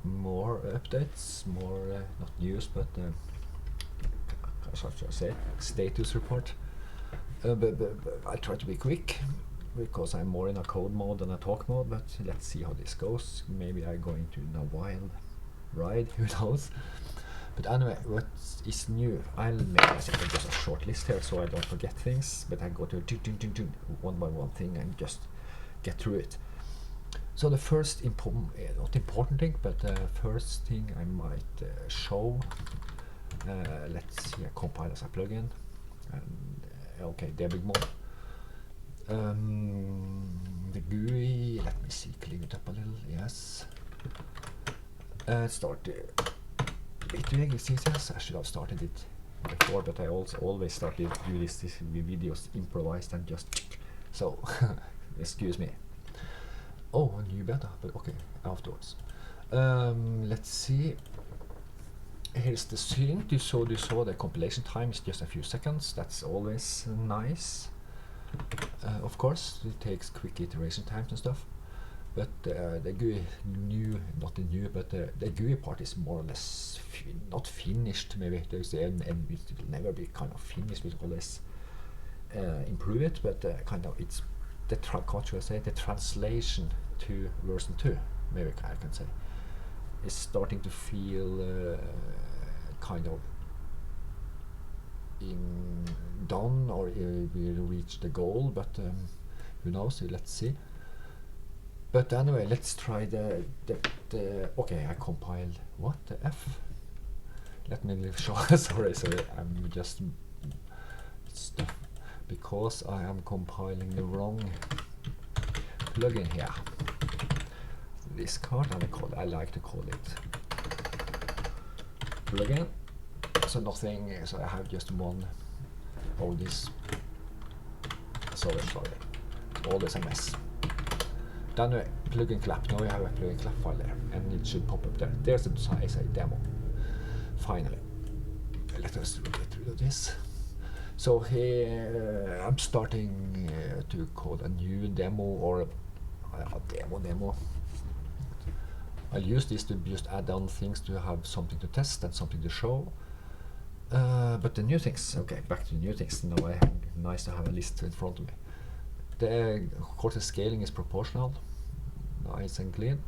More updates, more not news, but how should I say, status report. But I try to be quick because I'm more in a code mode than a talk mode. But let's see how this goes. Maybe I'm going to a wild ride. Who knows? But anyway, what is new? I'll make myself just a short list here so I don't forget things. But I go to one by one thing and just get through it. So the first not important thing, but the first thing I might show. Let's see, I compile as a plugin, and okay, debug mode. The GUI. Let me see, clean it up a little. Yes. Start bit CSS. I should have started it before, but I also always started do this videos improvised and just so. Excuse me. Oh, a new beta, but okay, afterwards. Let's see. Here's the synth. You saw the compilation time is just a few seconds. That's always nice. Of course, it takes quick iteration times and stuff. But the GUI not the new, but the GUI part is more or less not finished. Maybe there's and it will never be kind of finished. We'll always improve it, but kind of it's the the translation to version 2. Maybe I can say is starting to feel kind of done, or we reach the goal, but who knows? Let's see. But anyway, let's try the okay, I compiled what the F. Let me show. sorry, I'm just stuff because I am compiling the wrong plugin here. This card, and I like to call it plugin. So nothing. So I have just one of this. Sorry, always a mess. Then plugin clap. Now we have a plugin clap file there, and it should pop up there. There's the size demo. Finally, let us get rid of this. So here I'm starting to code a new demo, or a demo. I'll use this to just add on things to have something to test and something to show. But the new things, okay, back to the new things. Now nice to have a list in front of me. Of course, the scaling is proportional, nice and clean.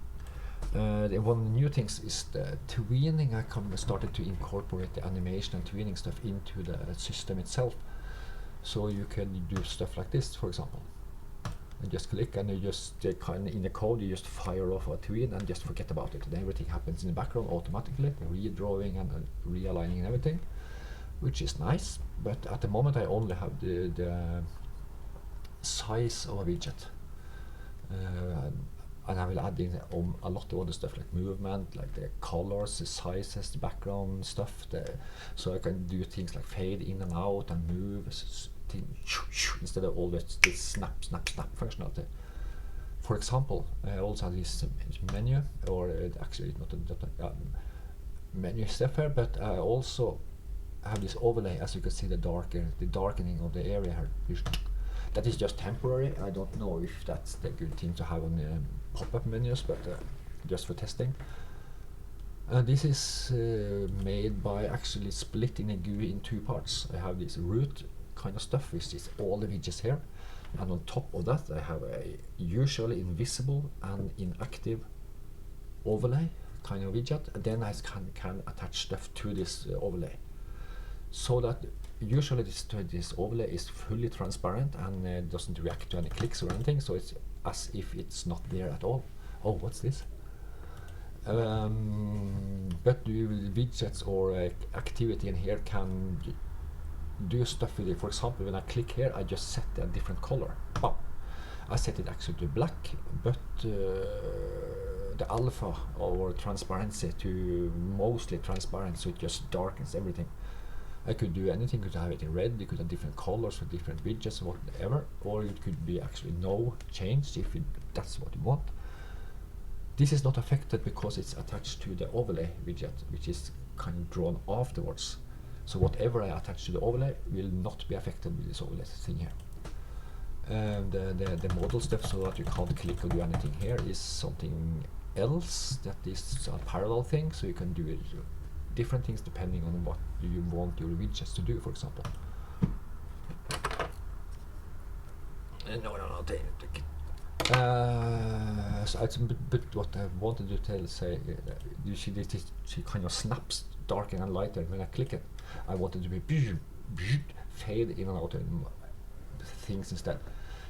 One of the new things is the tweening. I started to incorporate the animation and tweening stuff into the system itself. So you can do stuff like this, for example. And just click, and you just kind of in the code you just fire off a tween and just forget about it, and everything happens in the background automatically, redrawing and realigning and everything, which is nice. But at the moment I only have the size of a widget, and I will add in a lot of other stuff like movement, like the colors, the sizes, the background stuff, so I can do things like fade in and out and move instead of always this snap functionality. For example, I also have this menu, or actually not a menu stuff here, but I also have this overlay. As you can see, the darkening of the area here. That is just temporary. I don't know if that's the good thing to have on the pop-up menus, but just for testing. This is made by actually splitting a GUI in two parts. I have this root kind of stuff, which is all the widgets here, and on top of that I have a usually invisible and inactive overlay kind of widget, and then I can attach stuff to this overlay, so that usually this overlay is fully transparent and doesn't react to any clicks or anything, so it's as if it's not there at all. Oh, what's this? But the widgets or activity in here can do stuff with it. For example, when I click here, I just set a different color. Wow. I set it actually to black, but the alpha or transparency to mostly transparent, so it just darkens everything. I could do anything. Could have it in red. You could have different colors for different widgets, whatever, or it could be actually no change if that's what you want. This is not affected because it's attached to the overlay widget, which is kind of drawn afterwards. So whatever I attach to the overlay will not be affected with this overlay thing here. And the model stuff, so that you can't click or do anything here, is something else that is a parallel thing, so you can do it, different things depending on what you want your widgets to do, for example. No, take it. So but what I wanted to tell, say, you see this, she kind of snaps darker and lighter when I click it. I wanted to be fade in and out in things instead.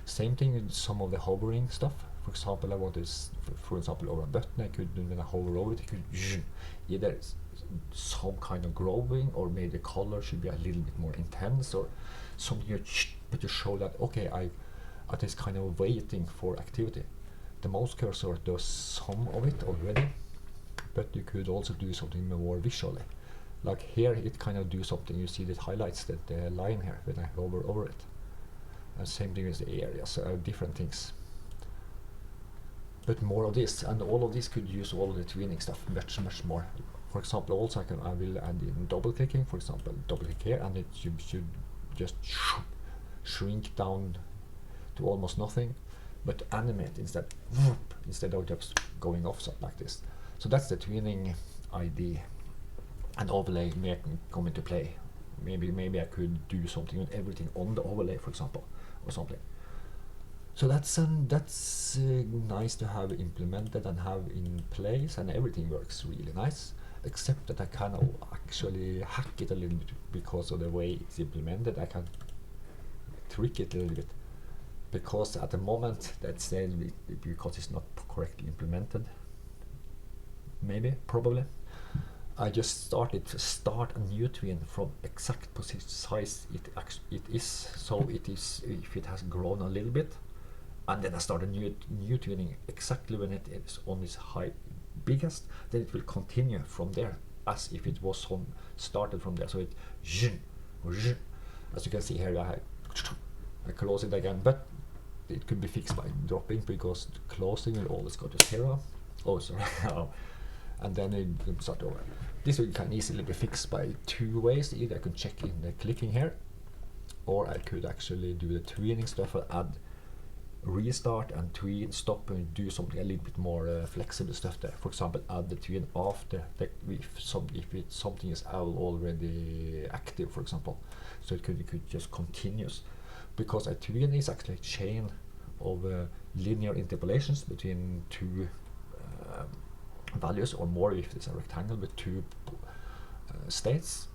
Same thing with some of the hovering stuff. For example, I wanted, for example, over a button, I could, when I hover over it, I could either some kind of growing, or maybe the color should be a little bit more intense, or something, but to show that, okay, I is kind of waiting for activity. The mouse cursor does some of it already, but you could also do something more visually. Like here, it kind of do something. You see that highlights the line here when I hover over it. And same thing with the areas, different things. But more of this, and all of this could use all of the tweening stuff much more. For example, also I will add in double clicking. For example, double click here, and it should just shrink down to almost nothing, but animate instead of just going off like this. So that's the tweening idea, and overlay may come into play. Maybe I could do something with everything on the overlay, for example, or something. So that's nice to have implemented and have in place, and everything works really nice, except that I kind of actually hack it a little bit because of the way it's implemented. I can trick it a little bit, because at the moment that's because it's not correctly implemented. Probably. I just start a new tween from exact size it is. So it is, if it has grown a little bit, and then I start a new tweening exactly when it is on its biggest, then it will continue from there as if it was started from there. So it, as you can see here, I close it again, but it could be fixed by dropping, because the closing will always go to 0. Oh, sorry. And then it will start over. This can easily be fixed by 2 ways. Either I could check in the clicking here, or I could actually do the tweening stuff and add restart and tween, stop, and do something a little bit more flexible stuff there. For example, add the tween after if something is already active, for example. So it could just continuous, because a tween is actually a chain of linear interpolations between 2 values, or more if it's a rectangle with 2 states,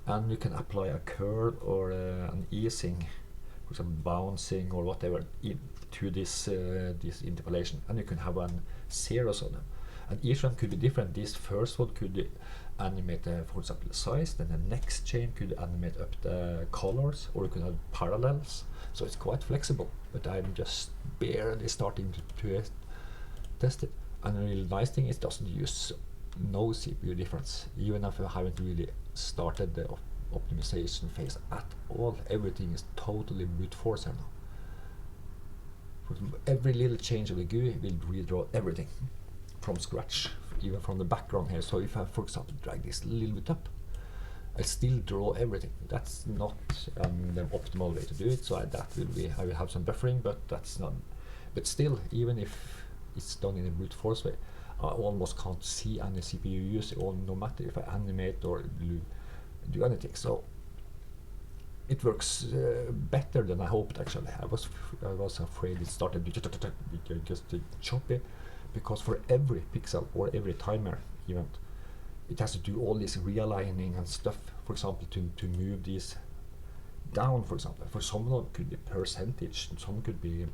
and you can apply a curl or an easing, for example bouncing or whatever, to this interpolation, and you can have zeros on them, and each one could be different. This first one could animate for example the size, then the next chain could animate up the colors, or you could have parallels. So it's quite flexible, but I'm just barely starting to test it. And the really nice thing is it doesn't use no CPU difference, even if I haven't really started the optimization phase at all. Everything is totally brute force here now. Every little change of the GUI will redraw everything from scratch, even from the background here. So if I, for example, drag this a little bit up, I still draw everything. That's not the optimal way to do it. So I will have some buffering, but that's not. But still, even if it's done in a brute force way, I almost can't see any CPU use, or no matter if I animate or do anything. So it works better than I hoped. Actually, I was afraid it started just choppy, because for every pixel or every timer event, it has to do all this realigning and stuff. For example, to move these down. For example, for some it could be percentage, and some could be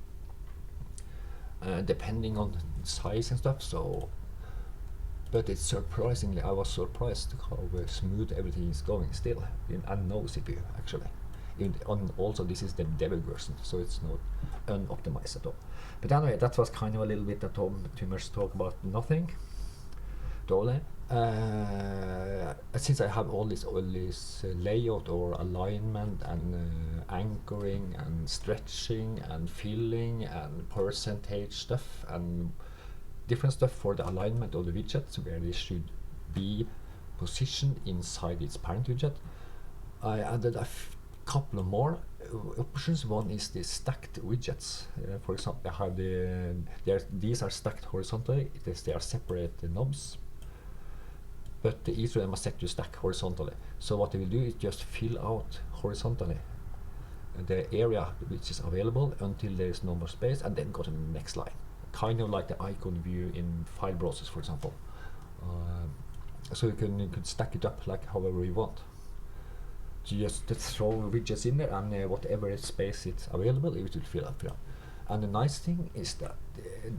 depending on size and stuff. So, but it's surprisingly, I was surprised how smooth everything is going still, and no CPU actually. Also, this is the debug version, so it's not unoptimized at all. But anyway, that was kind of a little bit too much talk about nothing. Since I have all this layout or alignment and anchoring and stretching and filling and percentage stuff and different stuff for the alignment of the widgets, where they should be positioned inside its parent widget, I added a couple of more options. One is the stacked widgets. For example, I have these are stacked horizontally. They are separate knobs, but each of them are set to stack horizontally. So what they will do is just fill out horizontally the area which is available until there is no more space, and then go to the next line. Kind of like the icon view in file browsers, for example. So you could stack it up like however you want. So you just throw widgets in there, and whatever space it's available, it will fill up. Yeah. And the nice thing is that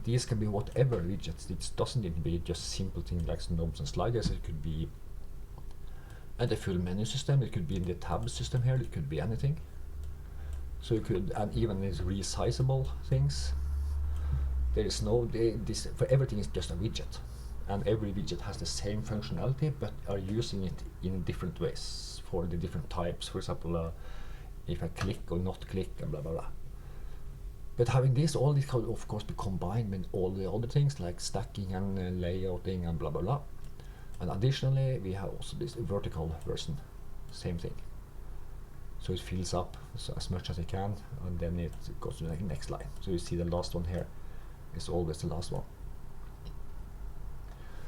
these can be whatever widgets. It doesn't need to be just simple things like knobs and sliders. It could be the full menu system. It could be in the tab system here. It could be anything. So you could, and even these resizable things. There is no for everything is just a widget, and every widget has the same functionality, but are using it in different ways for the different types. For example, if I click or not click, and blah blah blah. But having this, all this can of course be combined with all the other things like stacking and layouting and blah blah blah. And additionally, we have also this vertical version, same thing. So it fills up as much as it can, and then it goes to the next line. So you see the last one here is always the last one.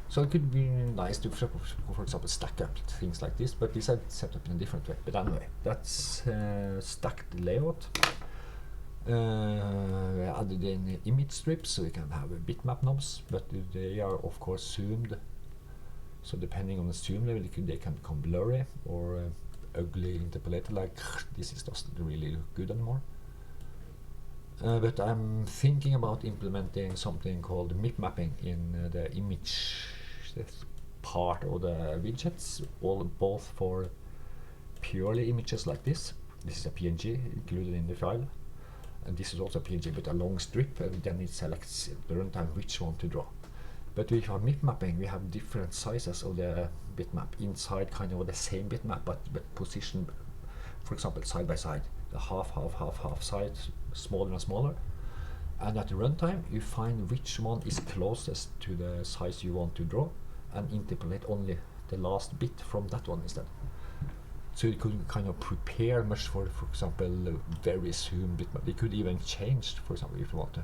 So it could be nice to, for example, stack up things like this, but these are set up in a different way. But anyway, that's stacked layout. I added in image strips, so you can have bitmap knobs, but they are of course zoomed. So depending on the zoom level, they can become blurry or ugly interpolated, like this is doesn't really look good anymore. But I'm thinking about implementing something called MIP mapping in the image part of the widgets, both for purely images like this. This is a PNG included in the file, and this is also a PNG but a long strip, and then it selects at the runtime which one to draw. But with our MIP mapping, we have different sizes of the bitmap inside kind of the same bitmap, but positioned, for example, side by side. The half side, smaller and smaller. And at the runtime, you find which one is closest to the size you want to draw, and interpolate only the last bit from that one instead. So you could kind of prepare much for example, very soon bitmap. It could even change, for example, if you want to.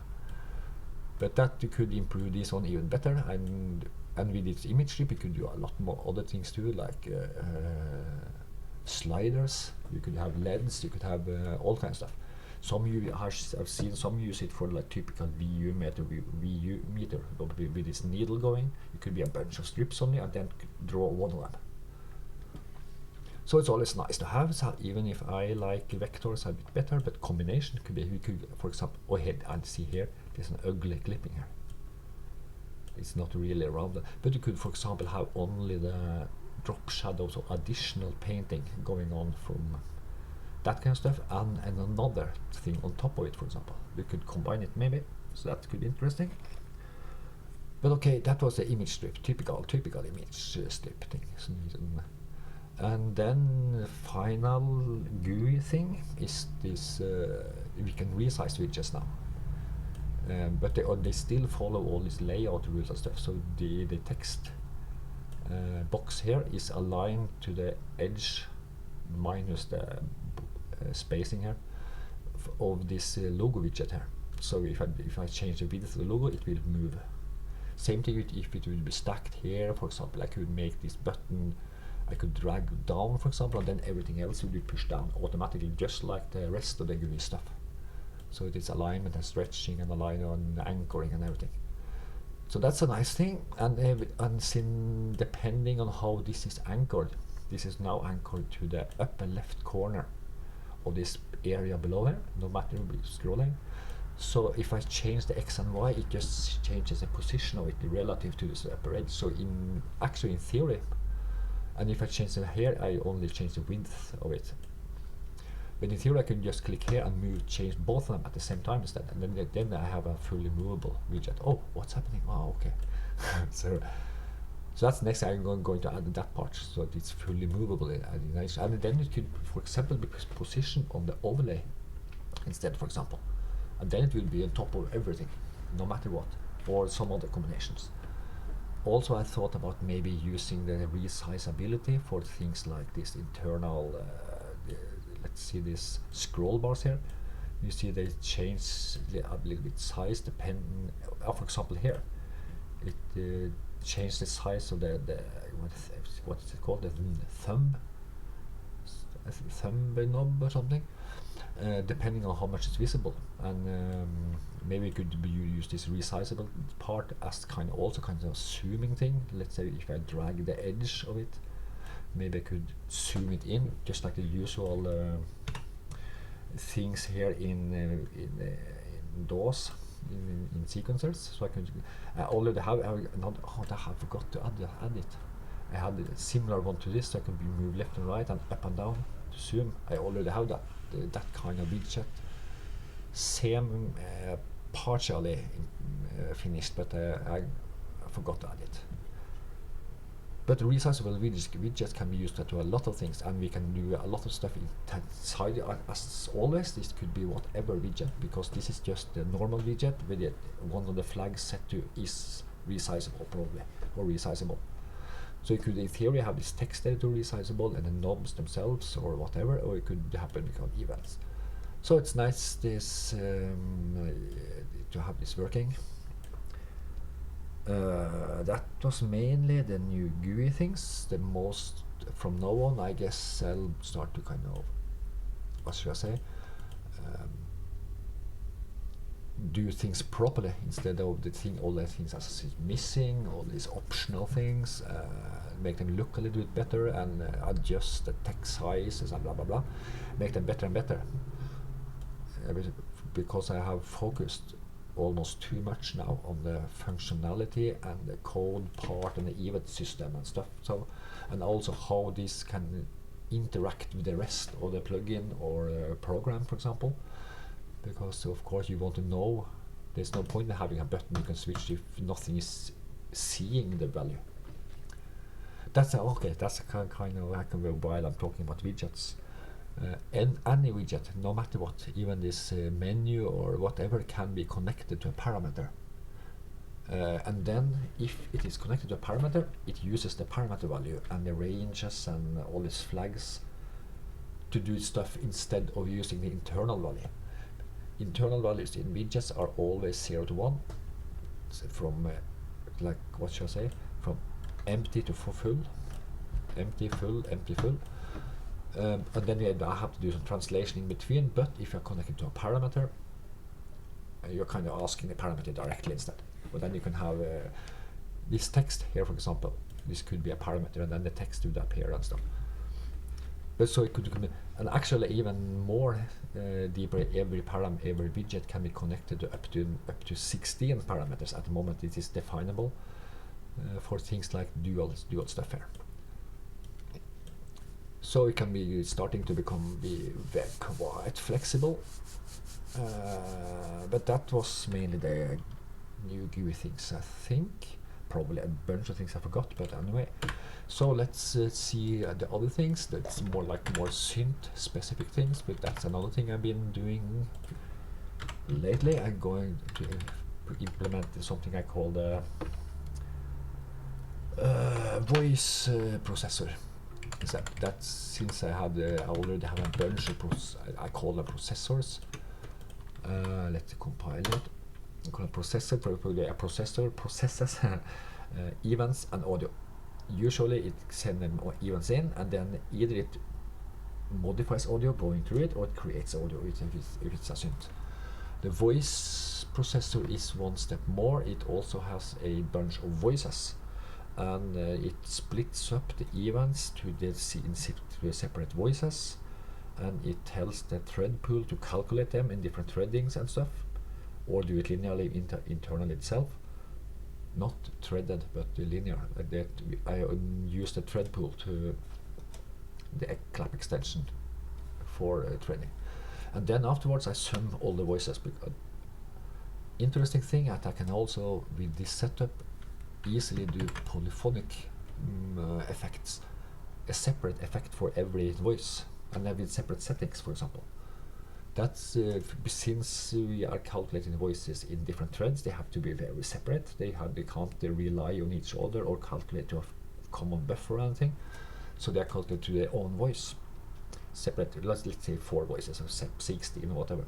But that you could improve this one even better, and with its image strip you could do a lot more other things too, like sliders. You could have LEDs, you could have all kinds of stuff. I've seen some use it for like typical VU meter with this needle going. It could be a bunch of strips only, and then draw one of them. So it's always nice to have, so even if I like vectors a bit better, but combination could be, we could, for example, and see here, there's an ugly clipping here. It's not really rounded, but you could, for example, have only the drop shadows or additional painting going on from that kind of stuff, and another thing on top of it, for example. We could combine it maybe, so that could be interesting. But okay, that was the image strip, typical image strip thing. And then the final GUI thing is this, we can resize widgets now. But they still follow all these layout rules and stuff. So the text box here is aligned to the edge minus the spacing here of this logo widget here. So if I change the width of the logo, it will move. Same thing if it will be stacked here. For example, I could make this button, I could drag down, for example, and then everything else will be pushed down automatically, just like the rest of the GUI stuff. So it is alignment and stretching and alignment and anchoring and everything. So that's a nice thing. And depending on how this is anchored, this is now anchored to the upper left corner of this area below here, no matter scrolling. So if I change the X and Y, it just changes the position of it relative to this upper edge. So actually in theory, and if I change it here, I only change the width of it. But in theory, I can just click here and change both of them at the same time instead, and then I have a fully movable widget. Oh, what's happening? Oh, okay. so that's next. I'm going to add that part so it's fully movable. And then it could, for example, be positioned on the overlay instead, for example, and then it will be on top of everything, no matter what, or some other combinations. Also, I thought about maybe using the resizability for things like this internal let's see these scroll bars here. You see they change a little bit size depending. For example, here it changed the size of the what is it called, the thumb knob or something, depending on how much it's visible. And maybe could use this resizable part as kind of zooming thing. Let's say if I drag the edge of it, maybe I could zoom it in, just like the usual things here in DAWs, in sequencers. So I already have another. Oh, I forgot to add it. I had a similar one to this, so I can move left and right and up and down to zoom. I already have that kind of widget. Same partially finished, but I forgot to add it. But resizable widgets can be used to do a lot of things, and we can do a lot of stuff inside. As always, this could be whatever widget, because this is just the normal widget with it, one of the flags set to is resizable probably, or resizable. So you could, in theory, have this text editor resizable and the knobs themselves or whatever, or it could happen because events. So it's nice this to have this working. That was mainly the new GUI things. The most from now on, I guess I'll start to kind of, what should I say, do things properly instead of all the things as missing, all these optional things, make them look a little bit better, and adjust the text sizes and blah blah blah, make them better and better. Because I have focused almost too much now on the functionality and the code part and the event system and stuff. So, and also how this can interact with the rest of the plugin or program, for example. Because of course you want to know. There's no point in having a button you can switch if nothing is seeing the value. That's okay. That's a kind of I can go while I'm talking about widgets. And any widget, no matter what, even this menu or whatever, can be connected to a parameter. And then if it is connected to a parameter, it uses the parameter value and the ranges and all these flags to do stuff instead of using the internal value. Internal values in widgets are always 0 to 1. So from like, what shall I say, from empty to full, empty, full, empty, full. And then I have to do some translation in between, but if you're connected to a parameter, you're kind of asking the parameter directly instead. But then you can have this text here, for example. This could be a parameter, and then the text would appear and stuff. But so it could be, and actually even more deeper, every widget can be connected to up to 16 parameters. At the moment, it is definable for things like dual stuff here. So it can be starting to be quite flexible. But that was mainly the new GUI things, I think. Probably a bunch of things I forgot, but anyway. So let's see the other things. That's more synth specific things, but that's another thing I've been doing lately. I'm going to implement something I call the voice processor. That's since I already have a bunch of I call them processors. Let's compile it. I call it processor. Probably a processor processes events and audio. Usually it sends them events in, and then either it modifies audio going through it, or it creates audio if it's a synth. The voice processor is one step more. It also has a bunch of voices, and it splits up the events to the separate voices, and it tells the thread pool to calculate them in different threadings and stuff, or do it linearly internally itself. Not threaded, but linear. I use the thread pool to the clap extension for threading, and then afterwards I sum all the voices. Interesting thing that I can also, with this setup, easily do polyphonic effects, a separate effect for every voice, and then with separate settings, for example. That's since we are calculating voices in different threads, they have to be very separate. They can't rely on each other or calculate to a common buffer or anything. So they are calculated to their own voice. separate. Let's say 4 voices or 16 or whatever,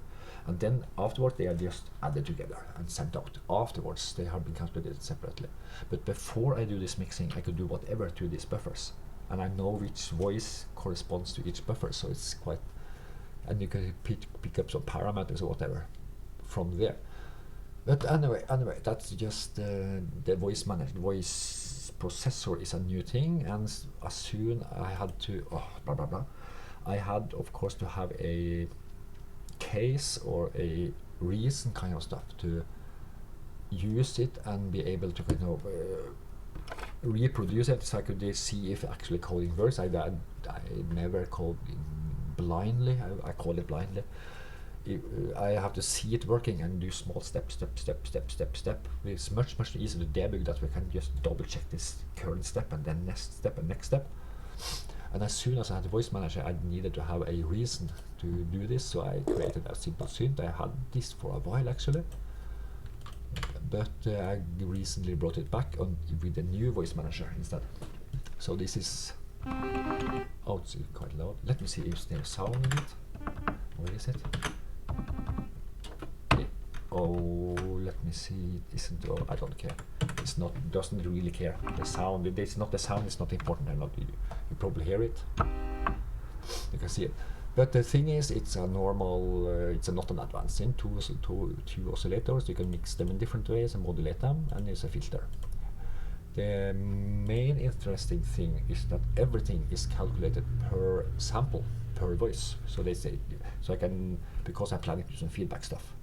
and then afterwards they are just added together and sent out. Afterwards they have been calculated separately. But before I do this mixing, I could do whatever to these buffers, and I know which voice corresponds to each buffer, so it's quite. And you can pick up some parameters or whatever from there. But anyway, that's just the voice processor is a new thing, and as soon I had to I had of course to have a case or a reason kind of stuff to use it and be able to kind of reproduce it, so I could see if actually coding works. I never code blindly. I call it blindly. I have to see it working and do small step. It's much easier to debug that we can just double check this current step and then next step and next step. And as soon as I had the voice manager, I needed to have a reason to do this, so I created a simple synth. I had this for a while actually, but I recently brought it back on with a new voice manager instead. So this is it's quite loud. Let me see if there's sound in it. Where is it? Oh, let me see. It isn't. Oh, I don't care. It's not. Doesn't really care. The sound. It's not the sound. It's not important. Not you probably hear it. You can see it. But the thing is, it's a normal. It's not an advanced synth. Two oscillators. You can mix them in different ways and modulate them, and there's a filter. The main interesting thing is that everything is calculated per sample, per voice. So they say. So I can, because I'm planning to do some feedback stuff.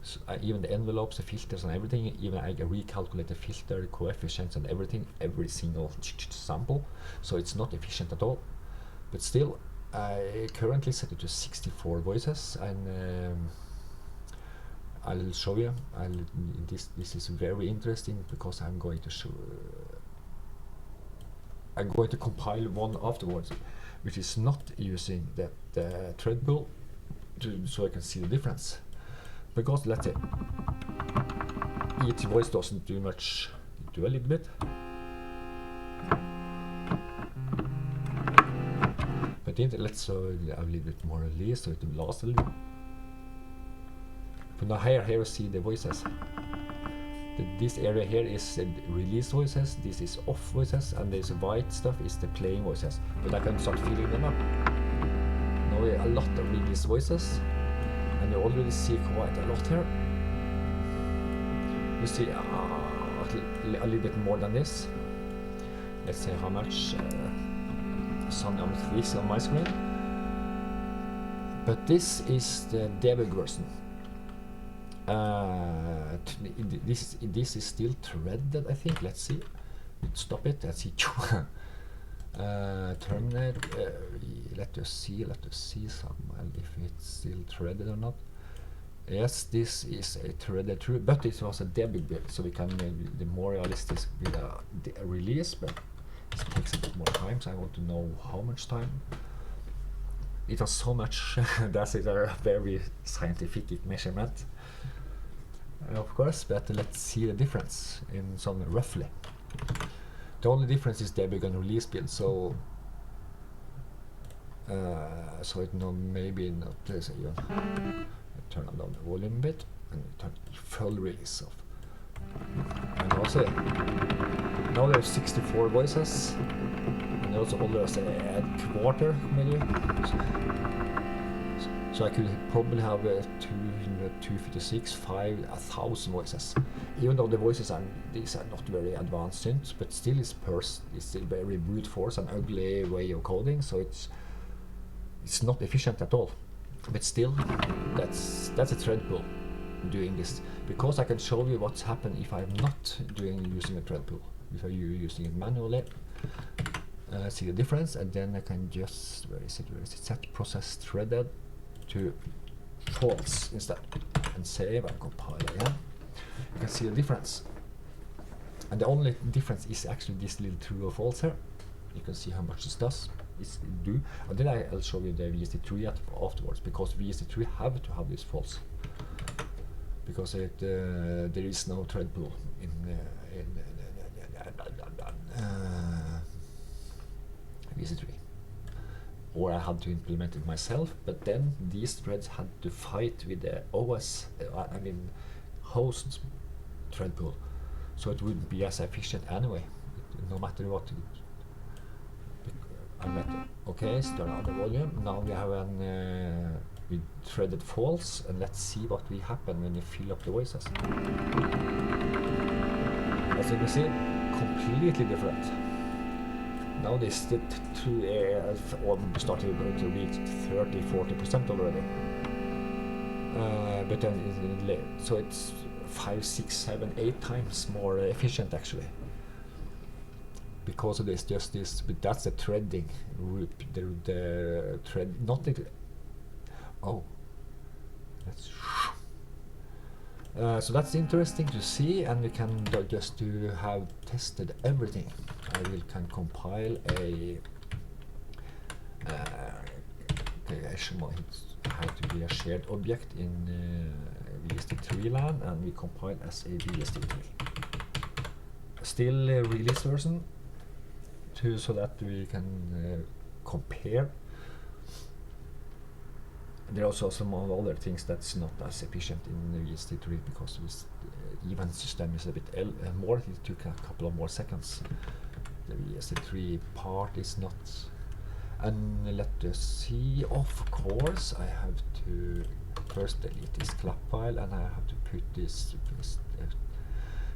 So even the envelopes, the filters and everything, even I can recalculate the filter coefficients and everything, every single sample. So it's not efficient at all. But still, I currently set it to 64 voices, and I'll show you. This is very interesting because I'm going to show. I'm going to compile one afterwards, which is not using the thread pool, so I can see the difference. Because let's say each voice doesn't do much, do a little bit. But let's a little bit more release so it will last a little. But now here you see the voices. This area here is release voices, this is off voices, and this white stuff is the playing voices. But I can start filling them up. Now a lot of release voices. And you already see quite a lot here. You see a little bit more than this. Let's see how much some of this on my screen. But this is the debug version. This is still threaded, I think. Let's see. Stop it. Let's see. Terminate. Let us see some if it's still threaded or not. Yes, this is a threaded through, but it was a debug build, so we can make the more realistic with a release, but it takes a bit more time, so I want to know how much time. It was so much. That's a very scientific measurement, of course, but let's see the difference in some roughly. The only difference is debug and release build, so it maybe not even turn down the volume a bit and turn full release off. And also now there's 64 voices, and also there's a quarter maybe. So I could probably have 256, 1,000 voices. Even though the voices these are not very advanced synths, but still it's still very brute force and ugly way of coding. So it's not efficient at all. But still, that's a thread pool doing this, because I can show you what's happened if I'm not using a thread pool. If I'm using it manually, see the difference, and then I can just where is it? Set process threaded to false instead, and save and compile again. You can see the difference, and the only difference is actually this little true or false here. You can see how much this does. And then I'll show you the VST3 afterwards, because VST3 have to have this false, because there is no thread pool in VST3. or I had to implement it myself, but then these threads had to fight with the OS, I mean host thread pool, so it wouldn't be as efficient anyway, no matter what. I went, okay, start out the volume. Now we have an we threaded false, and let's see what will happen when you fill up the voices. As you can see, completely different. Now this started to reach 30-40% already. But then so it's 5, 6, 7, 8 times more efficient actually. Because of this, just this, but that's the threading group. The thread, not the. Oh, that's. So that's interesting to see, and we can just to have tested everything. I can compile a. It had to be a shared object in VST3 land, and we compile as a VST3. Still a release version. So that we can compare. There are also some other things that's not as efficient in the VST3 because this event system is a bit more. It took a couple of more seconds. The VST3 part is not. And let us see. Of course, I have to first delete this clap file, and I have to put this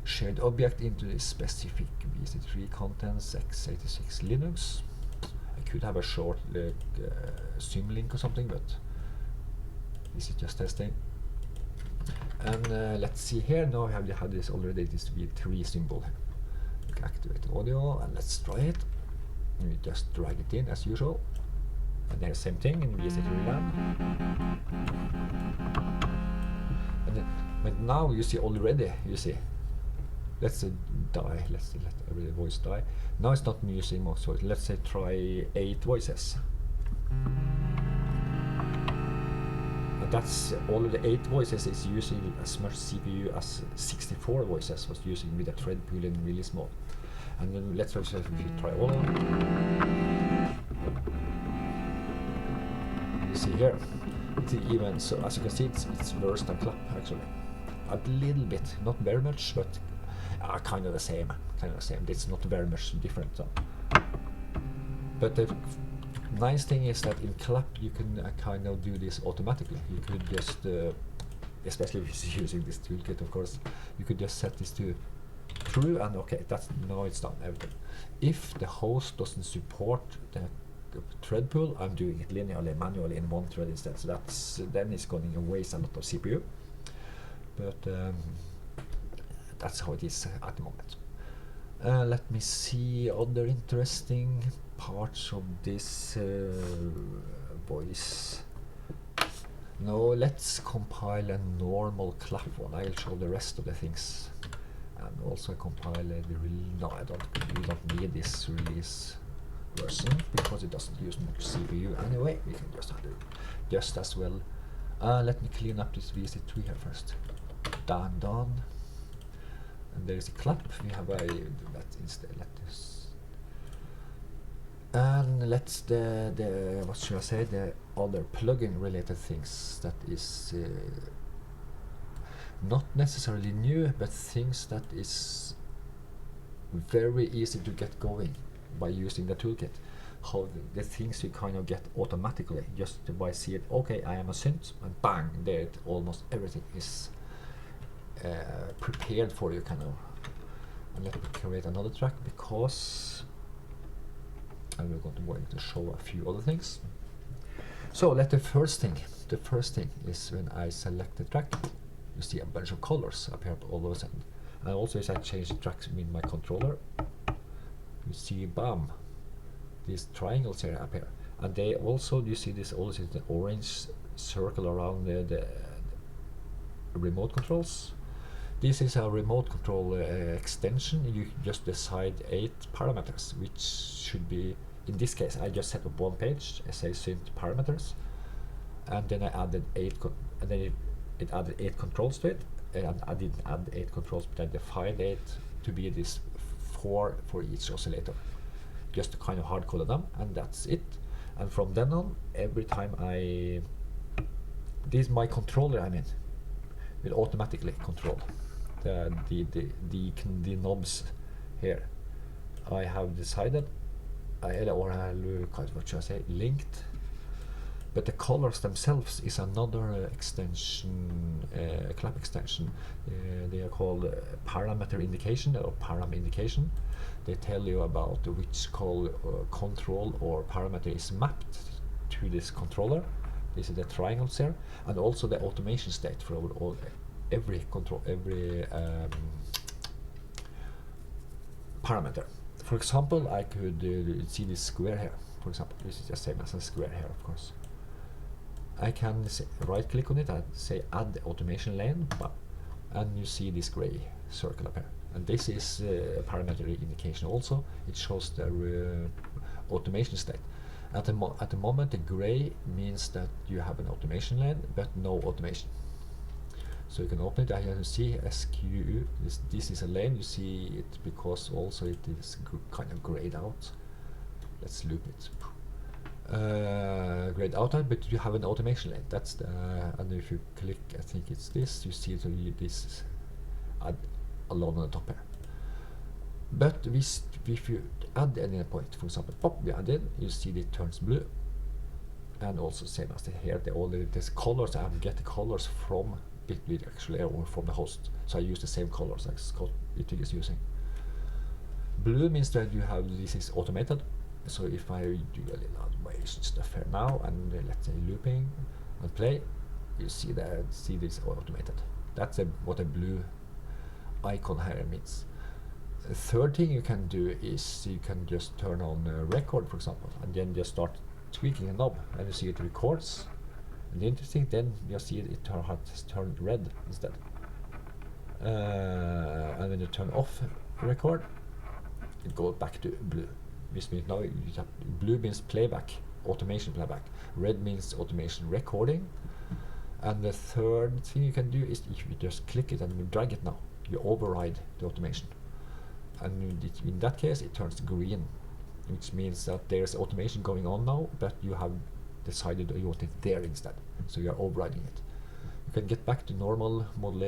shared object into this specific VST3 contents x86 Linux. I could have a short symlink or something, but this is just testing. And let's see here. Now I have had this already. This V3 symbol. Activate the audio, and let's try it. And we just drag it in as usual. And there's the same thing in VST3 land. But now you see already. You see. Let's die. Let's let every voice die. Now it's not using more voice. Let's say try 8 voices. And that's already 8 voices is using as much CPU as 64 voices was using with a thread pool in release mode. And then let's also try all of them. You see here, it's even so. As you can see, it's worse than clap actually. A little bit, not very much, but. Kind of the same. It's not very much different. So. But the nice thing is that in clap you can kind of do this automatically. You could just, especially if you're using this toolkit, of course, you could just set this to true, and okay, now it's done. Everything. If the host doesn't support the thread pool, I'm doing it linearly, manually in one thread instead. So then it's going to waste a lot of CPU. But that's how it is at the moment. Let me see other interesting parts of this voice. Now let's compile a normal clap one. I'll show the rest of the things. And also compile no, we don't need this release version because it doesn't use much CPU anyway. We can just do it just as well. Let me clean up this VST3 here first. Done. And there is a clap. We have that instead. Let's and let's the what should I say, the other plugin related things that is not necessarily new, but things that is very easy to get going by using the toolkit. How the things you kind of get automatically just by see it. Okay, I am a synth, and bang, there almost everything is prepared for you, kind of. And let me create another track because I'm going to show a few other things. So the first thing is when I select the track, you see a bunch of colors appear all of a sudden. And also as I change the tracks in my controller, you see bam, these triangles here appear. And they also, you see this also the orange circle around the remote controls. This is a remote control extension. You just decide 8 parameters, which should be, in this case, I just set up one page, say synth parameters, and then I added 8, and then it added 8 controls to it, and I didn't add 8 controls, but I defined 8 to be this 4 for each oscillator, just to kind of hard code them, and that's it. And from then on, every time my controller, I mean, will automatically control the knobs here. I have decided, what should I say, linked, but the colors themselves is another extension, clap extension. They are called parameter indication or param indication. They tell you about which control or parameter is mapped to this controller. This is the triangles here, and also the automation state for every parameter. For example, I could see this square here. For example, this is the same as a square here, of course. I can right click on it and say add automation lane, and you see this gray circle up here. And this is a parameter indication also. It shows the automation state. At the moment, the gray means that you have an automation lane, but no automation. So you can open it, and you can see SQU. This is a lane. You see it because also it is kind of grayed out. Let's loop it. Grayed out, but you have an automation lane. That's the and if you click, I think it's this. You see this alone on the top here. But if you add any point, for example, pop, we add in, you see it turns blue, and also same as here. These colors, I get the colors from Bitly actually, or from the host. So I use the same colors as Bitly is using. Blue means that you have this is automated. So if I do a little automation stuff here now, and let's say looping and play, you see this automated. That's what a blue icon here means. The third thing you can do is you can just turn on record, for example, and then just start tweaking a knob, and you see it records. And the interesting, then you see it has turned red instead. And when you turn off record, it goes back to blue. Which means now blue means playback, automation playback. Red means automation recording. And the third thing you can do is if you just click it and you drag it now, you override the automation. And in that case, it turns green, which means that there's automation going on now, but you have decided you want it there instead. So you are overriding it. You can get back to normal model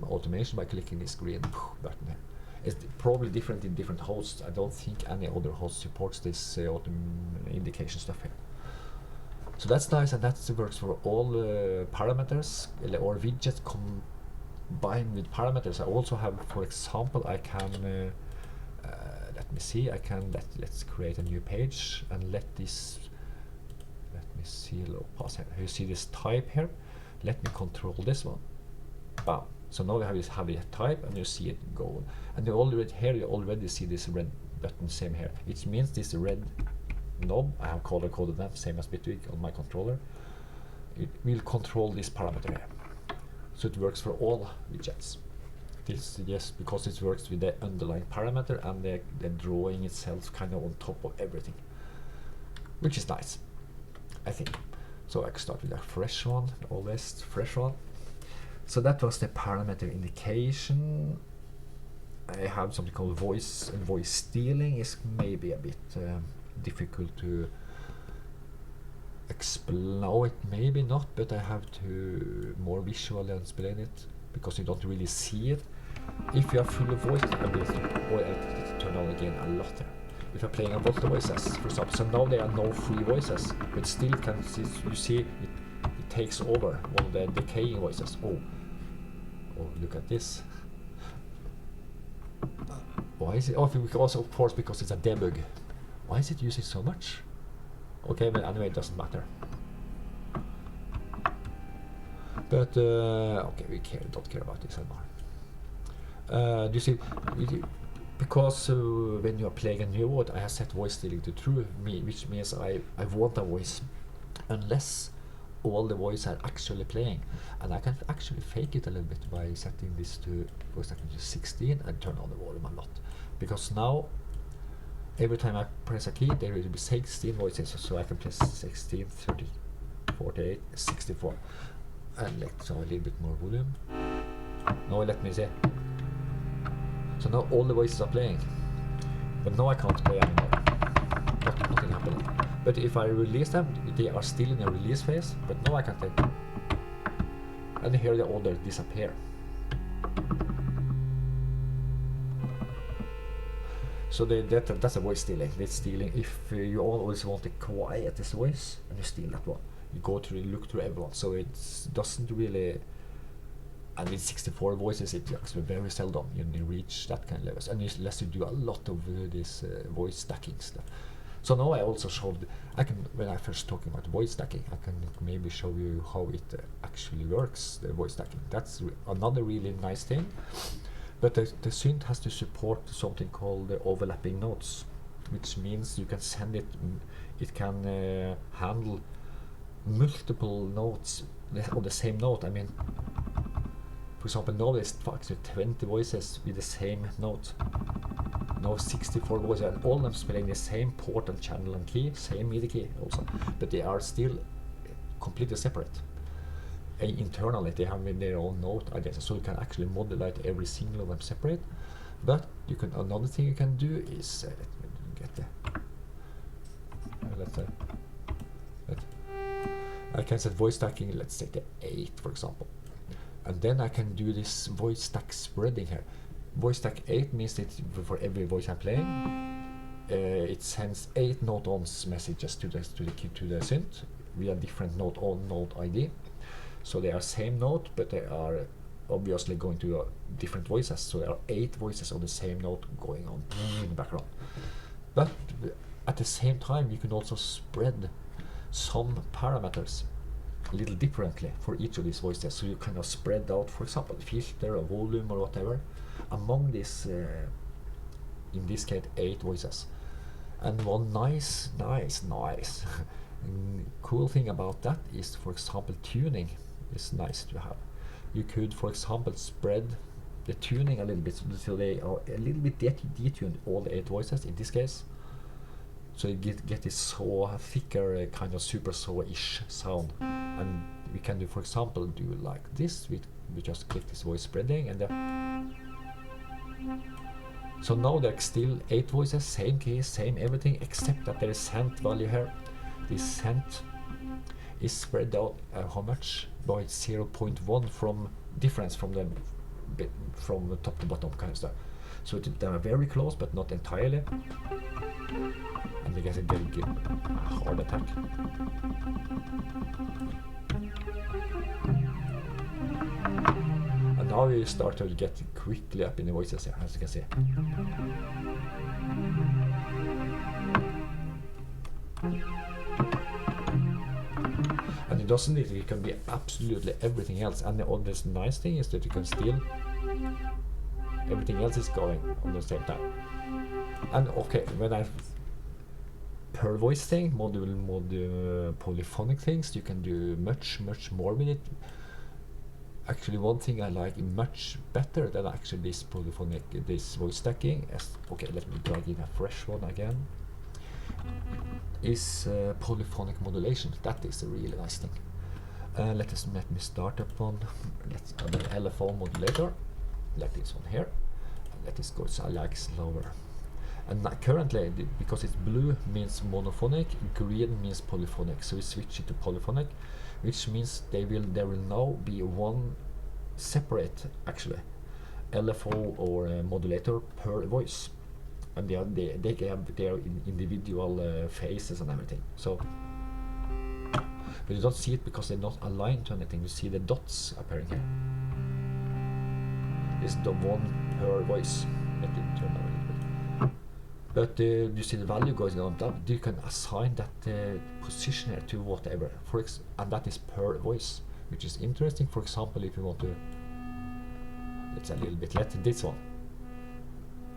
automation by clicking this green button here. It's probably different in different hosts. I don't think any other host supports this indication stuff here. So that's nice, and that works for all parameters or widgets combined with parameters. I also have, for example, I can let me see. I can let's create a new page and let me see. Pause here. You see this type here. Let me control this one. Bam. So now we have this type, and you see it go. And you already see this red button, same here. It means this red knob, I have color coded that, same as Bitwig on my controller. It will control this parameter here. So it works for all widgets. This just because it works with the underlying parameter and the drawing itself kind of on top of everything, which is nice, I think. So I can start with a fresh one, always fresh one. So that was the parameter indication. I have something called voice, and voice stealing is maybe a bit difficult to explain. No, it maybe not, but I have to more visually explain it because you don't really see it. If you have full voice ability, or I turn on again a lot here. If you're playing a lot of voices, for example, so now there are no free voices, but still can see, you see it takes over all the decaying voices. Oh, look at this. Why is it? Oh, because of course because it's a debug. Why is it using so much? Okay, but anyway, it doesn't matter. But okay, we don't care about this anymore. Do you see? Because when you are playing a new voice, I have set voice stealing to true, which means I want a voice unless all the voices are actually playing, and I can actually fake it a little bit by setting this to voice acting to 16 and turn on the volume a lot, because now every time I press a key there will be 16 voices, so I can press 16, 30, 48, 64, and let's have a little bit more volume. Now let me see. So now all the voices are playing, but now I can't play anymore. Nothing happening. But if I release them, they are still in a release phase, but now I can take them. And here the order disappear. So that's a voice stealing. It's stealing. If you always want the quietest voice, and you steal that one, you go through, look through everyone. So it doesn't really. And with 64 voices, it's actually very seldom you reach that kind of levels, and unless you do a lot of this voice stacking stuff. So now I also showed. When I first talking about voice stacking, I can maybe show you how it actually works. The voice stacking. That's another really nice thing. But the synth has to support something called the overlapping notes, which means you can send it. It can handle multiple notes on the same note. I mean, for example, now there's actually 20 voices with the same note. Now 64 voices, and all of them playing the same port and channel and key, same MIDI key also, but they are still completely separate. Internally, they have their own note identity, so you can actually modulate every single of them separate. But you can another thing you can do is let me get the I can set voice stacking. Let's say the 8, for example. And then I can do this voice stack spreading here. Voice stack 8 means that for every voice I'm playing, it sends 8 note-ons messages to the synth via different note-on, note ID. So they are same note, but they are obviously going to different voices. So there are 8 voices of the same note going on in the background. But at the same time, you can also spread some parameters a little differently for each of these voices. So you kind of spread out, for example, filter or volume or whatever among this, in this case, 8 voices. And one nice cool thing about that is, for example, tuning is nice to have. You could, for example, spread the tuning a little bit so they are a little bit detuned, all the 8 voices in this case. So you get this saw, thicker kind of super saw-ish sound. And we can do, for example, do like this. We just click this voice spreading, and so now there's still 8 voices, same key, same everything, except that there is synth value here. This synth is spread out how much? By 0.1 from difference from the top to bottom kind of stuff. So they are very close, but not entirely. And they get a heart attack. And now you start to get quickly up in the voices here, as you can see. And it doesn't need, it can be absolutely everything else. And the nice thing is that you can still, everything else is going on the same time. And okay, when I per voice thing, module polyphonic things, you can do much more with it. Actually, one thing I like much better than actually this polyphonic, this voice stacking is, okay, let me drag in a fresh one again, is polyphonic modulation. That is a really nice thing. Let me start up one. Let's add an LFO modulator. Let this one here. Let this go like slower. And currently, because it's blue means monophonic, green means polyphonic. So we switch it to polyphonic, which means there will now be one separate actually LFO or modulator per voice, and they have their individual phases and everything. So, but you don't see it because they're not aligned to anything. You see the dots appearing here. It's the one per voice. Let it turn over a little bit. But you see the value going on top. You can assign that position here to whatever, and that is per voice, which is interesting. For example, if you want to, let's a little bit, let this one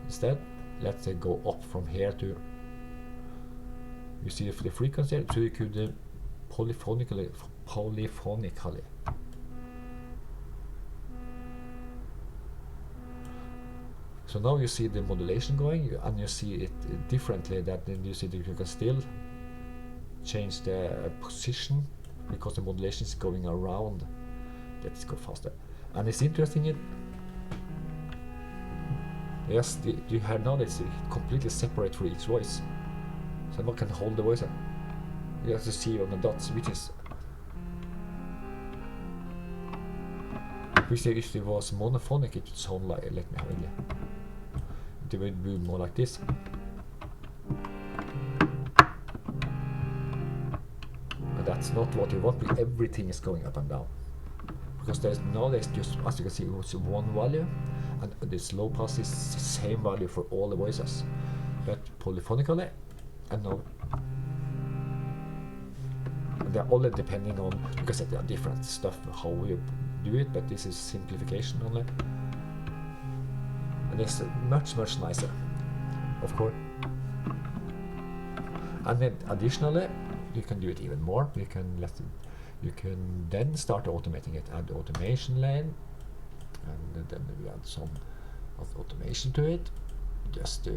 instead. Let's go up from here to. You see the frequency, so you could polyphonically. So now you see the modulation going, and you see it differently. That then you see that you can still change the position because the modulation is going around. Let's go faster. And it's interesting. Yes, you have now it's completely separate for each voice. So one can hold the voice. You have to see on the dots, which is if it was monophonic, it would sound like, let me have a look. It would be more like this. But that's not what you want. Everything is going up and down. Because there's just, as you can see, it's one value, and this low pass is the same value for all the voices. But polyphonically, and now they're all depending on, because there are different stuff how you do it, but this is simplification only, and it's much nicer, of course. And then additionally, you can do it even more. You can then start automating it, add automation lane, and then we add some of automation to it, just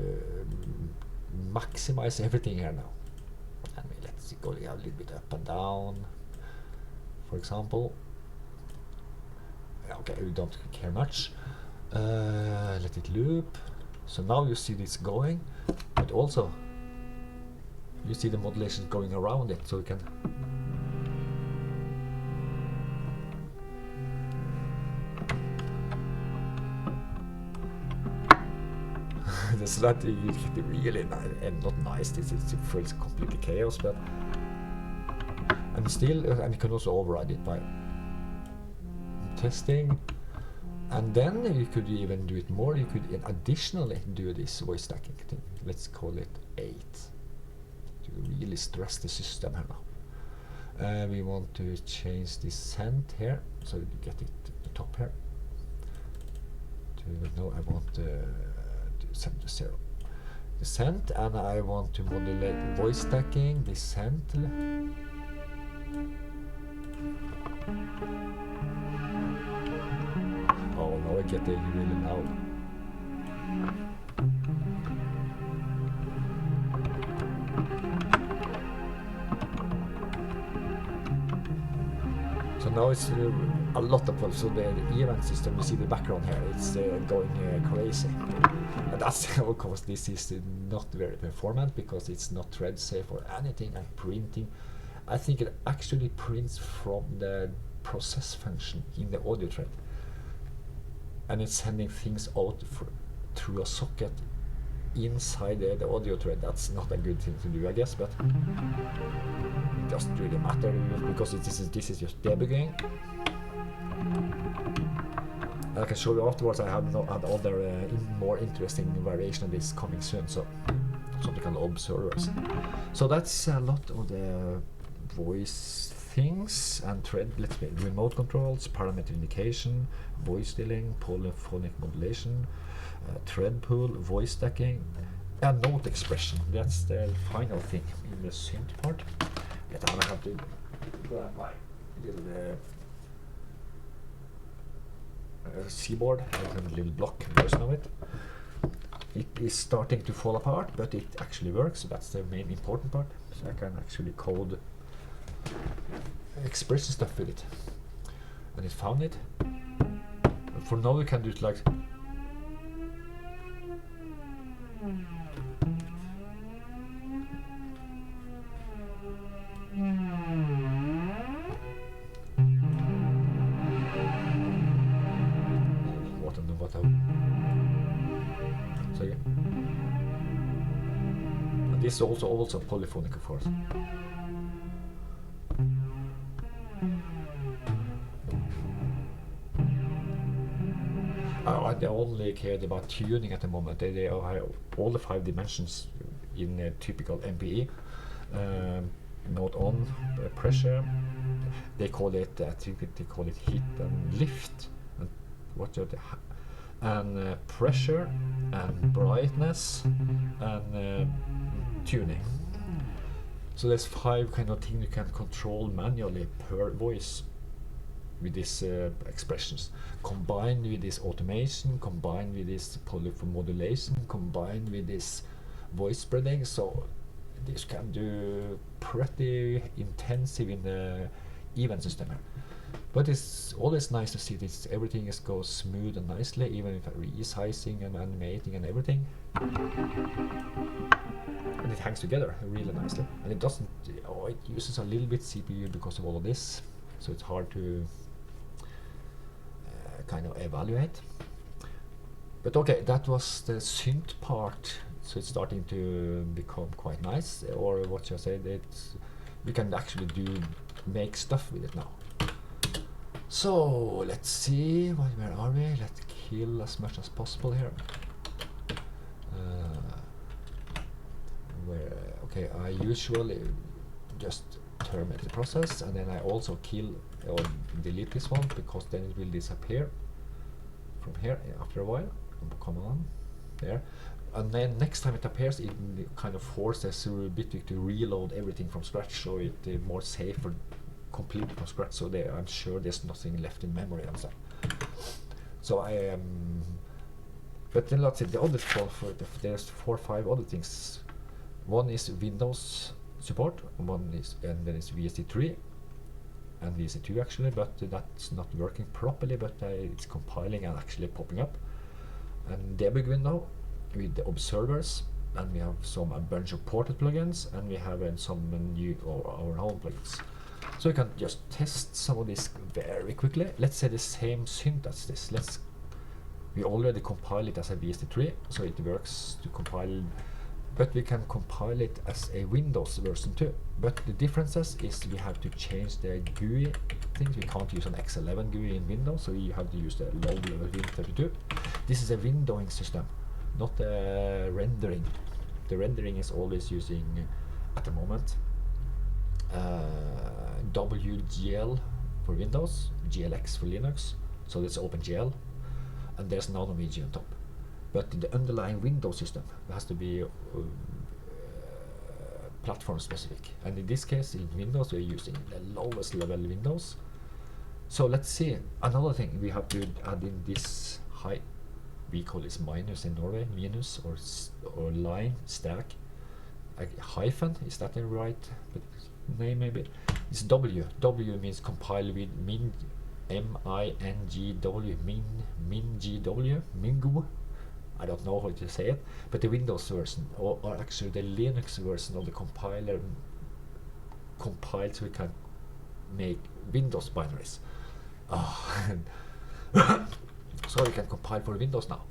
maximize everything here now. And let's go a little bit up and down, for example. Okay, we don't care much. Let it loop. So now you see this going, but also you see the modulation going around it, so you can this that really and not nice. This feels completely chaos, but and still, and you can also override it by testing. And then you could even do it more. You could additionally do this voice stacking thing. Let's call it 8 to really stress the system here now. We want to change the scent here, so you get it at the top here. No, I want to set to 0. The scent, and I want to modulate voice stacking. The scent. Oh, now I get it really loud. So now it's a lot of, so the event system, you see the background here, it's going crazy. And that's, of course, this is not very performant because it's not thread safe or anything, and printing. I think it actually prints from the process function in the audio thread. And it's sending things out through a socket inside the audio thread. That's not a good thing to do, I guess, but it doesn't really matter because this is just debugging. I can show you afterwards. I have other more interesting variation of this coming soon, so something called observers. So that's a lot of the voice things and thread. Let's see, remote controls, parameter indication, voice stealing, polyphonic modulation, thread pool, voice stacking, and note expression. That's the final thing in the synth part. But I have to grab my little keyboard, a little block version of it. It is starting to fall apart, but it actually works. So that's the main important part. So I can actually code expression stuff with it, and it found it. For now, you can do it like. So yeah, and this is also polyphonic, of course. I only cared about tuning at the moment. They have all the 5 dimensions in a typical MPE. Note on, pressure. They call it, I think they call it hit and lift. And what are the and pressure and brightness and tuning. So there's 5 kind of things you can control manually per voice with these expressions, combined with this automation, combined with this polyphonic modulation, combined with this voice spreading. So this can do pretty intensive in the event system here. But it's always nice to see this, everything goes smooth and nicely, even if resizing and animating and everything. And it hangs together really nicely, and it doesn't. Oh, it uses a little bit CPU because of all of this, so it's hard to kind of evaluate. But okay, that was the synth part. So it's starting to become quite nice, or what you said, it's we can actually make stuff with it now. So let's see, where are we? Let's kill as much as possible here. Okay, I usually just terminate the process, and then I also kill or delete this one, because then it will disappear from here after a while. Come on, there. And then next time it appears, it kind of forces Bitwig to reload everything from scratch, so it is more safe for completely from scratch. So I'm sure there's nothing left in memory and stuff. So I am. But then let's see the other there's 4 or 5 other things. One is Windows support, and then it's VST3 and VST2 actually, but that's not working properly. But it's compiling and actually popping up. And debug window with the observers, and we have a bunch of ported plugins, and we have some new our own plugins. So we can just test some of this very quickly. Let's say the same synth as this. We already compile it as a VST3, so it works to compile, but we can compile it as a Windows version too. But the differences is we have to change the GUI things. We can't use an X11 GUI in Windows, so you have to use the low-level Win32. This is a windowing system, not a rendering. The rendering is always using, at the moment, WGL for Windows, GLX for Linux, so it's OpenGL, and there's NanoVG on top. But the underlying Windows system has to be platform specific, and in this case in Windows we're using the lowest level Windows. So let's see, another thing we have to add in this high, we call this minus in Norway, minus or line stack, hyphen, is that the right name? Maybe it's W. W means compile with min, MINGW, min-GW, mingu. I don't know how to say it, but the Windows version, or actually the Linux version of the compiler, compiled so we can make Windows binaries. So we can compile for Windows now.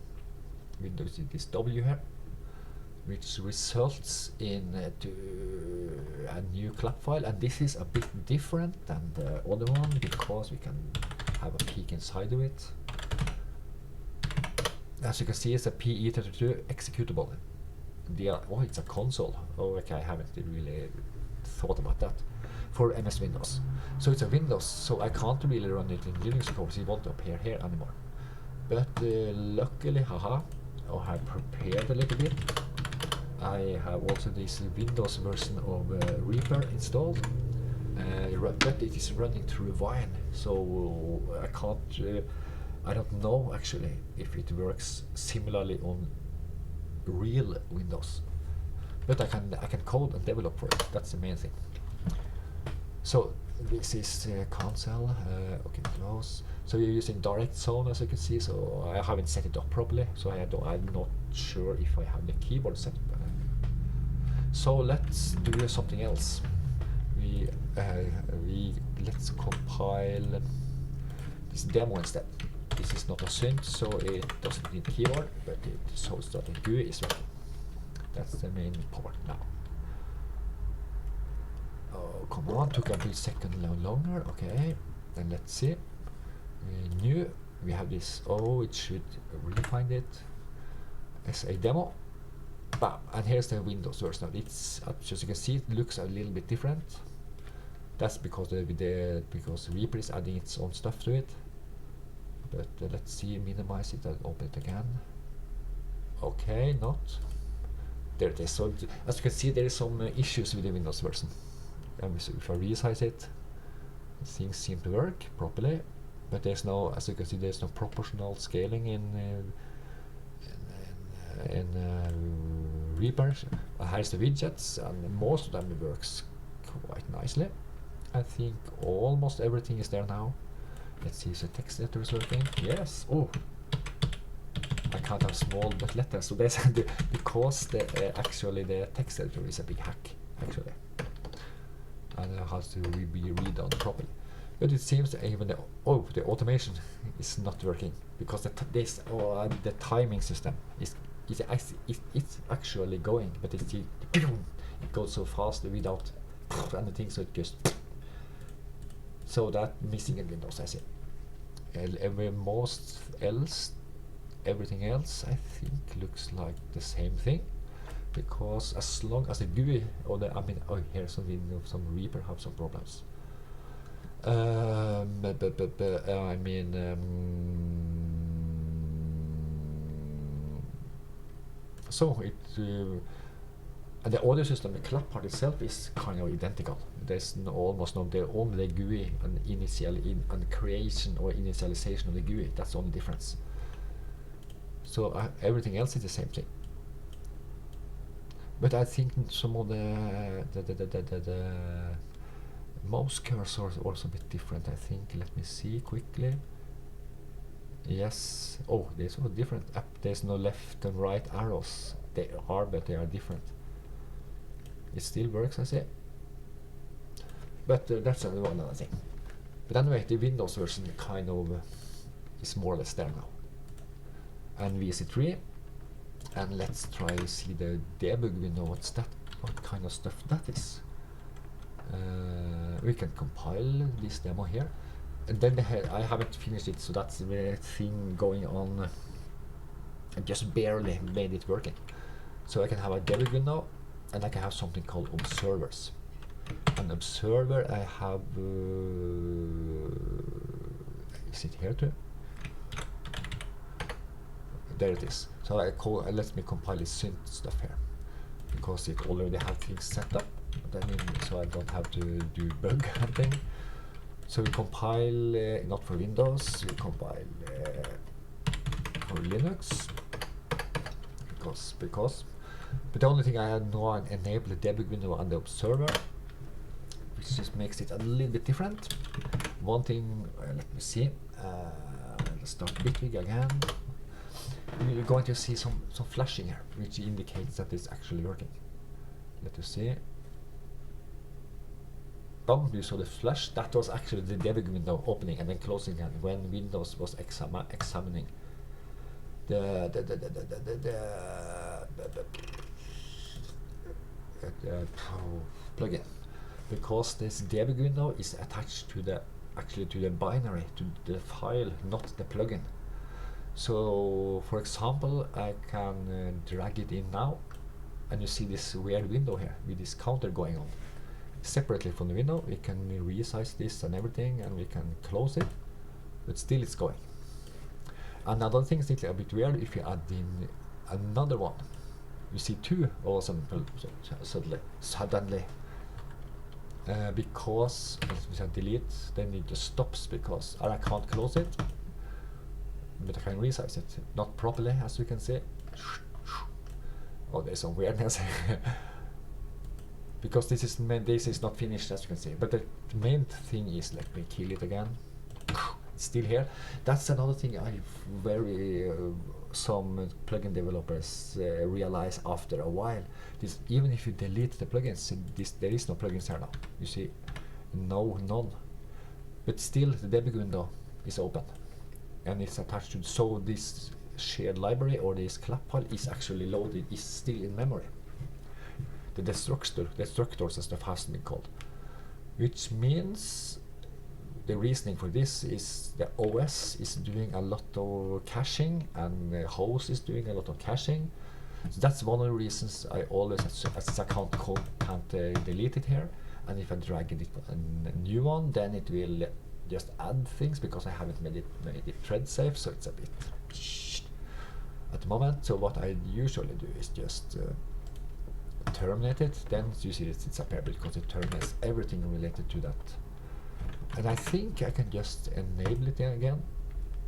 Windows is this W here, which results in a new clap file, and this is a bit different than the other one because we can have a peek inside of it. As you can see, it's a PE32 executable. Oh, it's a console. Oh, okay, I haven't really thought about that. For MS Windows. So it's a Windows, so I can't really run it in Linux because it won't appear here anymore. But luckily, I have prepared a little bit. I have also this Windows version of Reaper installed, but it is running through Wine, so I can't. I don't know actually if it works similarly on real Windows, but I can code and develop for it. That's the main thing. So this is console. Okay, close. So you're using direct zone, as you can see. So I haven't set it up properly, so I'm not sure if I have the keyboard set up. So let's do something else. Let's compile this demo instead. This is not a synth, so it doesn't need keyboard, but it shows that the GUI is working. That's the main part now. Oh, come on, took a second longer. Okay, then let's see. New, we have this. Oh, it should refine it as a demo. Bam, and here's the Windows version. It's, as you can see, it looks a little bit different. That's because because Reaper is adding its own stuff to it. But let's see, minimize it and open it again. Okay, not. There it is. So as you can see, there is some issues with the Windows version. If I resize it, things seem to work properly, but there's no, as you can see, there's no proportional scaling in Reaper. Here's the widgets, and most of them works quite nicely. I think almost everything is there now. Let's see if the text editor is working. Yes. Oh, I can't have small but letters. So that's because actually the text editor is a big hack actually, and it has to be read done properly. But it seems that even the automation is not working because the timing system is it's actually going, but it goes so fast without anything, so it just so that missing in Windows, I see. Everything else I think looks like the same thing, because as long as the GUI or the here some Reaper have some problems. So it and the audio system, the clap part itself is kind of identical. There's almost no, only the GUI and and creation or initialization of the GUI. That's the only difference. So everything else is the same thing. But I think some of the mouse cursors are also a bit different, I think. Let me see quickly. Yes. Oh, they're so different. There's no left and right arrows. They are, but they are different. It still works, I see. But that's another thing. But anyway, the Windows version kind of is more or less there now. And VC3. And let's try to see the debug window. What's that? What kind of stuff that is? We can compile this demo here. And then I haven't finished it, so that's the thing going on. I just barely made it working. So I can have a debug window, and I can have something called observers. An observer I have, is it here too? There it is. So let me compile the synth stuff here, because it already have things set up. So I don't have to do bug hunting. So we compile, not for Windows, we compile for Linux, because. But the only thing I had now enable the debug window on the observer, which just makes it a little bit different. One thing, let me see, let's start Bitwig again. You're going to see some flashing here, which indicates that it's actually working. Let us see. Boom, you saw the flash. That was actually the debug window opening and then closing again when Windows was examining the plugin, because this debug window is attached to the binary, to the file, not the plugin. So, for example, I can drag it in now, and you see this weird window here with this counter going on. Separately from the window, we can resize this and everything, and we can close it, but still it's going. Another thing is a bit weird if you add in another one. You see two all of a sudden, suddenly. Because if I delete, then it just stops because I can't close it. But I can resize it, not properly, as you can see. Oh, there's some weirdness. Because this is not finished, as you can see. But the main thing is, let me kill it again. It's still here. That's another thing some plugin developers realize after a while. Even if you delete the plugins, there is no plugins here now. You see, none. But still, the debug window is open, and it's attached to. So this shared library or this clap file is actually loaded, is still in memory. The destructors and stuff hasn't been called, which means the reasoning for this is the OS is doing a lot of caching, and the host is doing a lot of caching. So that's one of the reasons I always, as I can't delete it here, and if I drag it a new one, then it will just add things because I haven't made it thread safe, so it's a bit at the moment. So what I usually do is just terminate it, then you see it's appeared because it terminates everything related to that. And I think I can just enable it again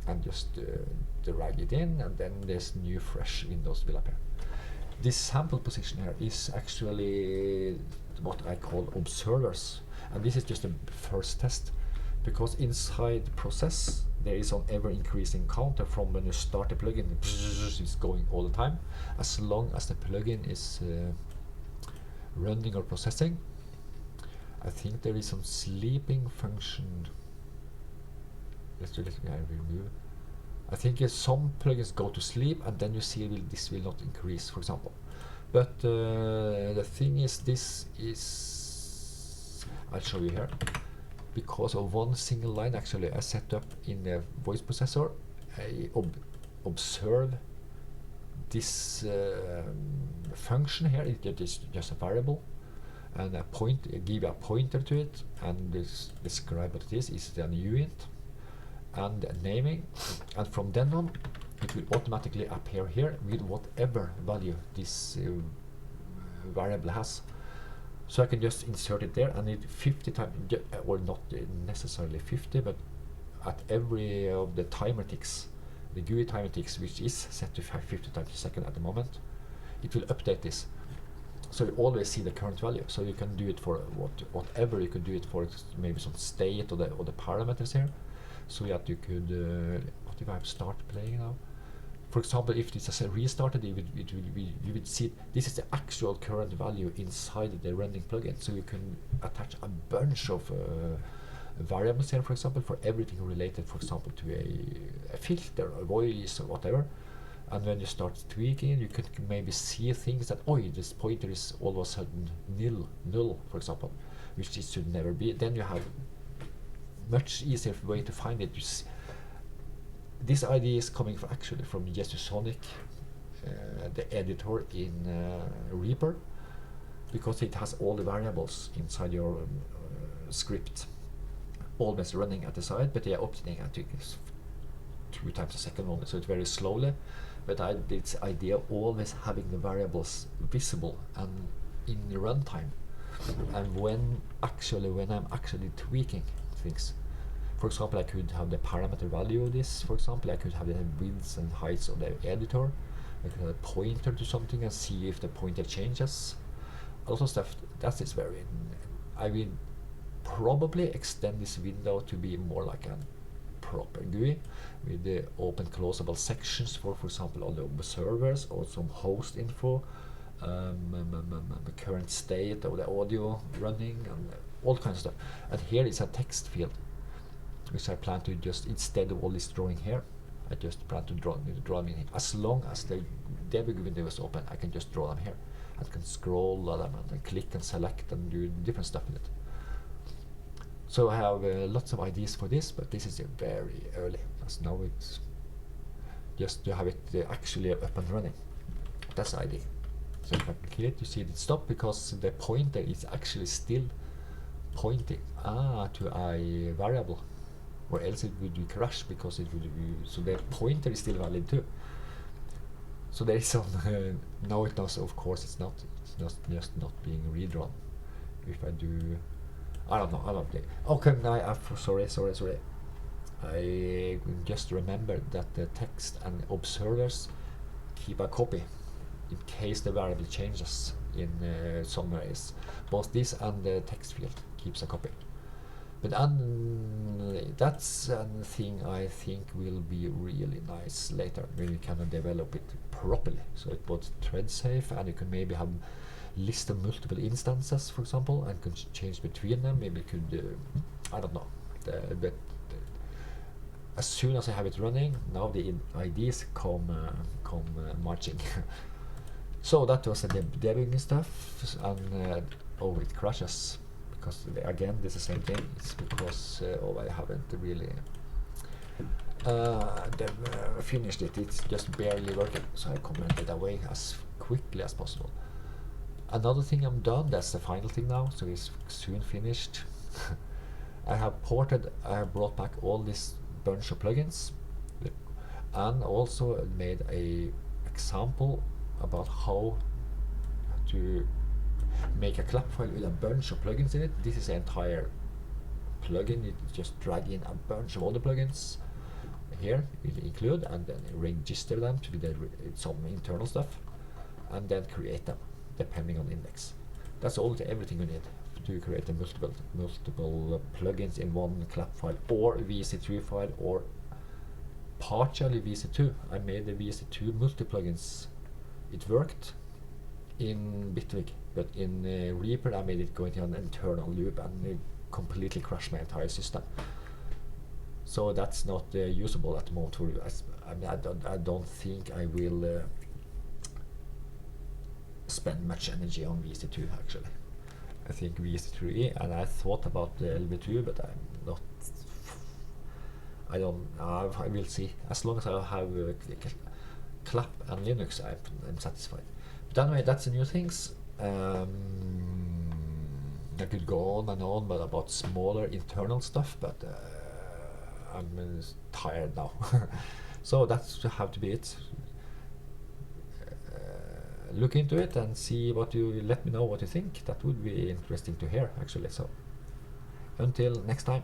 and just drag it in, and then this new fresh windows will appear. This sample position here is actually what I call observers, and this is just a first test, because inside the process there is an ever increasing counter from when you start the plugin. It's going all the time, as long as the plugin is running or processing. I think there is some sleeping function. Let's remove. I think some plugins go to sleep, and then you see this will not increase, for example. But the thing is, this is, I'll show you here. Because of one single line, actually, I set up in the voice processor, I observe this function here. It is just a variable, and I give a pointer to it, and describe what it is the new int, and naming, and from then on, it will automatically appear here with whatever value this variable has. So I can just insert it there, and it 50 times, or not necessarily 50, but at every of the timer ticks, the GUI timer ticks, which is set to 50 times a second at the moment, it will update this. So you always see the current value. So you can do it for whatever. You could do it for maybe some state or the parameters here. So that you could, what if I start playing now? For example, if this is restarted, you would see this is the actual current value inside the running plugin. So you can attach a bunch of variables here, for example, for everything related, for example, to a filter, a voice, or whatever. And when you start tweaking, you can maybe see things that, oh, this pointer is all of a sudden null, for example, which it should never be. Then you have much easier way to find it. This idea is coming actually from Sonic, the editor in Reaper, because it has all the variables inside your script, always running at the side, but they are updating at 2 times a second only, so it's very slowly. But it's idea always having the variables visible and in the runtime, and when I'm actually tweaking things. For example, I could have the parameter value of this. For example, I could have the widths and heights of the editor. I could have a pointer to something and see if the pointer changes. A lot of stuff. That is very. I will probably extend this window to be more like a proper GUI with the open closable sections for example, all the observers or some host info, the current state of the audio running, and all kinds of stuff. And here is a text field, which I plan to just, instead of all this drawing here, I just plan to draw them in here. As long as the debug window is open, I can just draw them here. I can scroll them and click and select and do different stuff with it. So I have lots of ideas for this, but this is very early, as now it's just to have it actually up and running. That's the idea. So if I kill it, you see it stop, because the pointer is actually still pointing to a variable, or else it would crash, because it would be, so the pointer is still valid too. So there is some now it knows, of course it's just not being redrawn. If I do, I don't know. Okay, now sorry. I just remembered that the text and observers keep a copy in case the variable changes in some ways. Both this and the text field keeps a copy. But that's a thing I think will be really nice later, when you can develop it properly. So it both thread safe, and you can maybe have list of multiple instances, for example, and can change between them. Maybe could I don't know. But as soon as I have it running, now the ideas come marching. So that was the debugging stuff, and it crashes. Because again, this is the same thing. It's because I haven't really finished it. It's just barely working, so I commented away as quickly as possible. Another thing I'm done. That's the final thing now. So it's soon finished. I have brought back all this bunch of plugins, and also made a example about how to make a clap file with a bunch of plugins in it. This is the entire plugin. You just drag in a bunch of other plugins here, you include, and then register them to be some internal stuff, and then create them depending on index. That's everything you need to create a multiple plugins in one clap file, or VC3 file, or partially VC2. I made the VC2 multi-plugins. It worked in Bitwig, but in Reaper I made it go into an internal loop and it completely crashed my entire system. So that's not usable at the moment. I don't think I will spend much energy on VC2 actually. I think VC3, and I thought about the LV2, but I'm not. I will see. As long as I have Clap and Linux, I'm satisfied. But anyway, that's the new things. I could go on and on, but about smaller internal stuff, but I'm tired now. So that's have to be it. Look into it and see what you let me know what you think. That would be interesting to hear actually. So until next time.